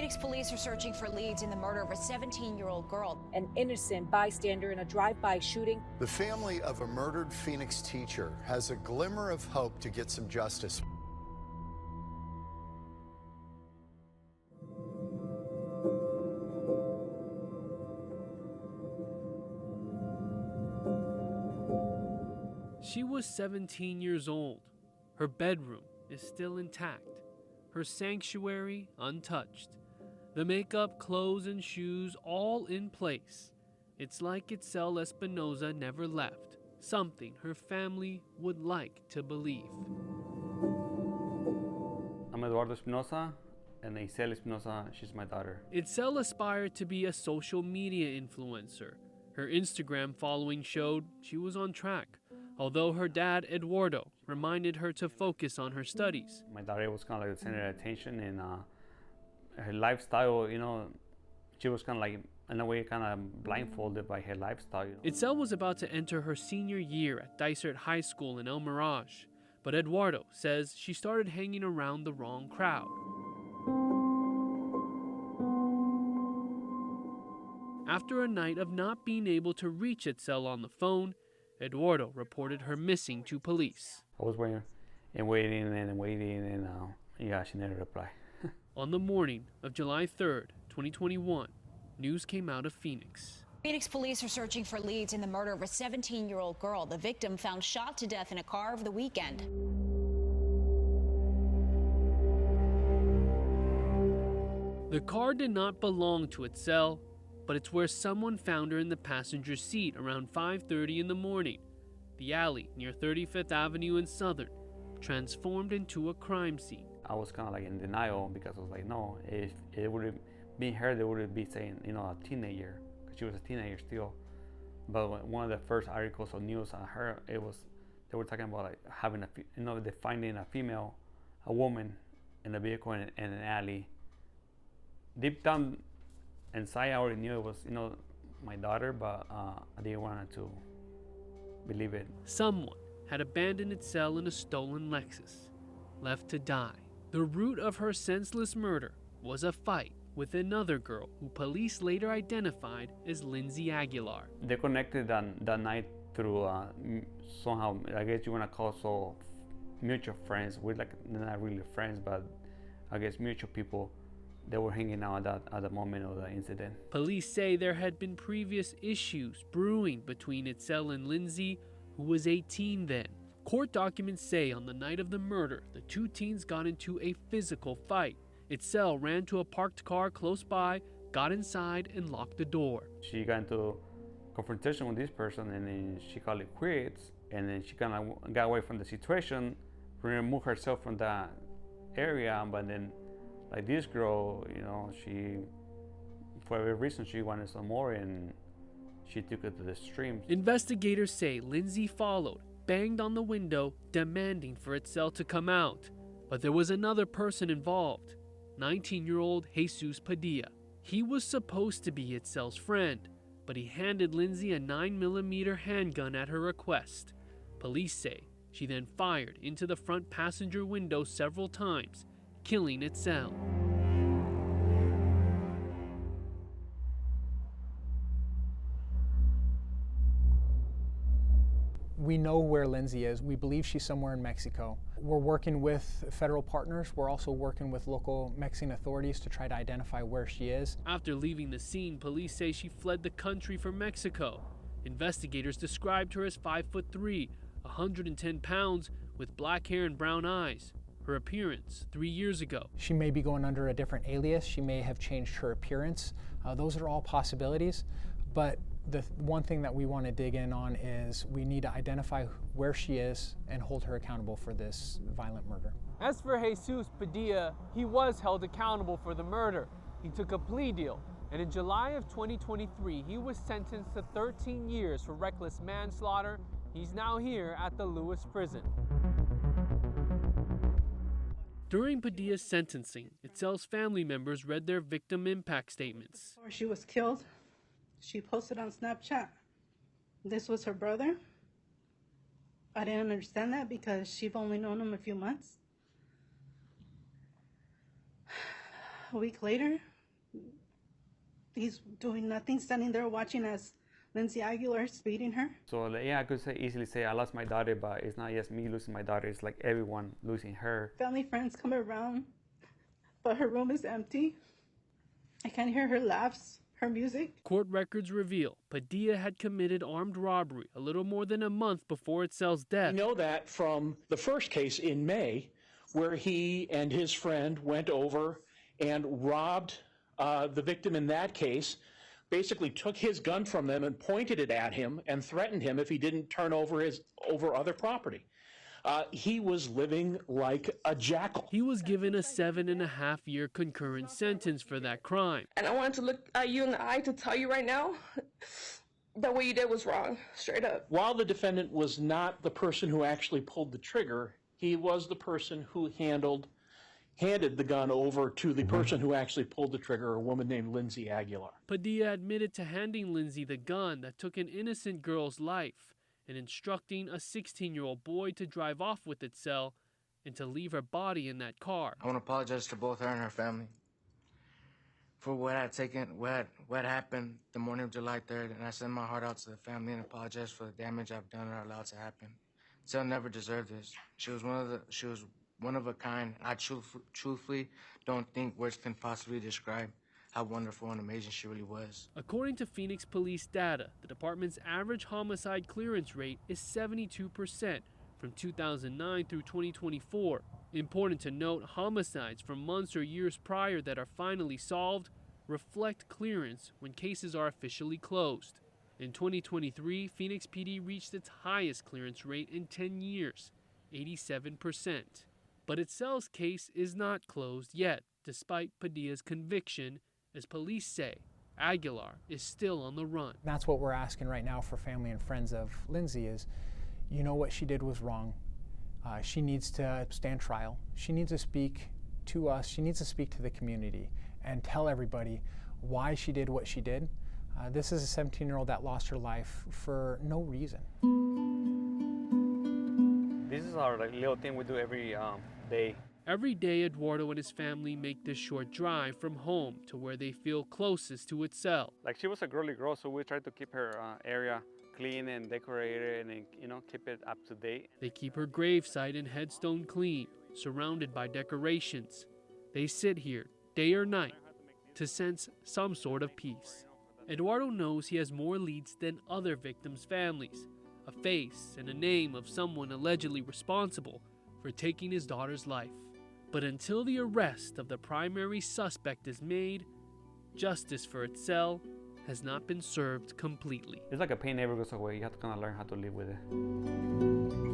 Phoenix police are searching for leads in the murder of a 17-year-old girl. An innocent bystander in a drive-by shooting. The family of a murdered Phoenix teacher has a glimmer of hope to get some justice. She was 17 years old. Her bedroom is still intact, her sanctuary untouched. The makeup, clothes, and shoes all in place. It's like Itzel Espinoza never left, something her family would like to believe. I'm Eduardo Espinoza, and Itzel Espinoza, she's my daughter. Itzel aspired to be a social media influencer. Her Instagram following showed she was on track, although her dad, Eduardo, reminded her to focus on her studies. My daughter was kind of like the center of attention, and her lifestyle, she was kind of like, in a way, kind of blindfolded by her lifestyle. Itzel was about to enter her senior year at Dysart High School in El Mirage, but Eduardo says she started hanging around the wrong crowd. After a night of not being able to reach Itzel on the phone, Eduardo reported her missing to police. I was waiting, and yeah, she never replied. On the morning of July 3rd, 2021, news came out of Phoenix. Phoenix police are searching for leads in the murder of a 17-year-old girl. The victim found shot to death in a car over the weekend. The car did not belong to Itzel, but it's where someone found her in the passenger seat around 5:30 in the morning. The alley near 35th Avenue and Southern transformed into a crime scene. I was kind of like in denial because I was like, no, if it would have been her, they would be saying, a teenager, because she was a teenager still. But one of the first articles on news on her, they were talking about like having they finding a woman in a vehicle in an alley. Deep down inside, I already knew it was, my daughter, but I didn't want to believe it. Someone had abandoned Itzel in a stolen Lexus, left to die. The root of her senseless murder was a fight with another girl who police later identified as Lindsay Aguilar. They connected that night through somehow, I guess you want to call so mutual friends. We're like not really friends, but I guess mutual people. They were hanging out at the moment of the incident. Police say there had been previous issues brewing between Itzel and Lindsay, who was 18 then. Court documents say on the night of the murder, the two teens got into a physical fight. Itzel ran to a parked car close by, got inside, and locked the door. She got into confrontation with this person, and then she called it quits, and then she kind of got away from the situation, removed herself from that area, but then like this girl, she, for every reason, she wanted some more, and she took it to the stream. Investigators say Lindsay followed, banged on the window, demanding for Itzel to come out. But there was another person involved, 19-year-old Jesus Padilla. He was supposed to be Itzel's friend, but he handed Lindsay a 9mm handgun at her request. Police say she then fired into the front passenger window several times, killing Itzel. We know where Lindsay is. We believe she's somewhere in Mexico. We're working with federal partners. We're also working with local Mexican authorities to try to identify where she is. After leaving the scene, police say she fled the country for Mexico. Investigators described her as 5'3", 110 pounds, with black hair and brown eyes. Her appearance 3 years ago. She may be going under a different alias. She may have changed her appearance. Those are all possibilities. But the one thing that we want to dig in on is we need to identify where she is and hold her accountable for this violent murder. As for Jesus Padilla, he was held accountable for the murder. He took a plea deal, and in July of 2023, he was sentenced to 13 years for reckless manslaughter. He's now here at the Lewis prison. During Padilla's sentencing, Itzel's family members read their victim impact statements. Before she was killed, she posted on Snapchat, this was her brother. I didn't understand that because she've only known him a few months. A week later, He's doing nothing, standing there watching as Lindsay Aguilar is beating her. So yeah, I could easily say I lost my daughter, but it's not just me losing my daughter. It's like everyone losing her. Family, friends come around, but her room is empty. I can't hear her laughs, her music. Court records reveal Padilla had committed armed robbery a little more than a month before Itzel's death. We know that from the first case in May, where he and his friend went over and robbed the victim in that case, basically took his gun from them and pointed it at him and threatened him if he didn't turn over other property. He was living like a jackal. He was given a 7.5-year concurrent sentence for that crime. And I wanted to look at you in the eye to tell you right now that what you did was wrong, straight up. While the defendant was not the person who actually pulled the trigger, he was the person who handed the gun over to the person who actually pulled the trigger, a woman named Lindsay Aguilar. Padilla admitted to handing Lindsay the gun that took an innocent girl's life and instructing a 16-year-old boy to drive off with Itzel and to leave her body in that car. I want to apologize to both her and her family for what happened the morning of July 3rd, and I send my heart out to the family and apologize for the damage I've done or allowed to happen. Itzel never deserved this. She was one of a kind. I truthfully don't think words can possibly describe how wonderful and amazing she really was. According to Phoenix police data, the department's average homicide clearance rate is 72% from 2009 through 2024. Important to note, homicides from months or years prior that are finally solved reflect clearance when cases are officially closed. In 2023, Phoenix PD reached its highest clearance rate in 10 years, 87%. But Itzel's case is not closed yet, despite Padilla's conviction. As police say, Aguilar is still on the run. That's what we're asking right now for family and friends of Lindsay is, you know what she did was wrong. She needs to stand trial. She needs to speak to us. She needs to speak to the community and tell everybody why she did what she did. This is a 17-year-old that lost her life for no reason. This is our little thing we do every day. Every day, Eduardo and his family make this short drive from home to where they feel closest to Itzel. Like, she was a girly girl, so we tried to keep her area clean and decorated and, keep it up to date. They keep her gravesite and headstone clean, surrounded by decorations. They sit here, day or night, to sense some sort of peace. Eduardo knows he has more leads than other victims' families, a face and a name of someone allegedly responsible for taking his daughter's life. But until the arrest of the primary suspect is made, justice for Itzel has not been served completely. It's like a pain never goes away. You have to kind of learn how to live with it.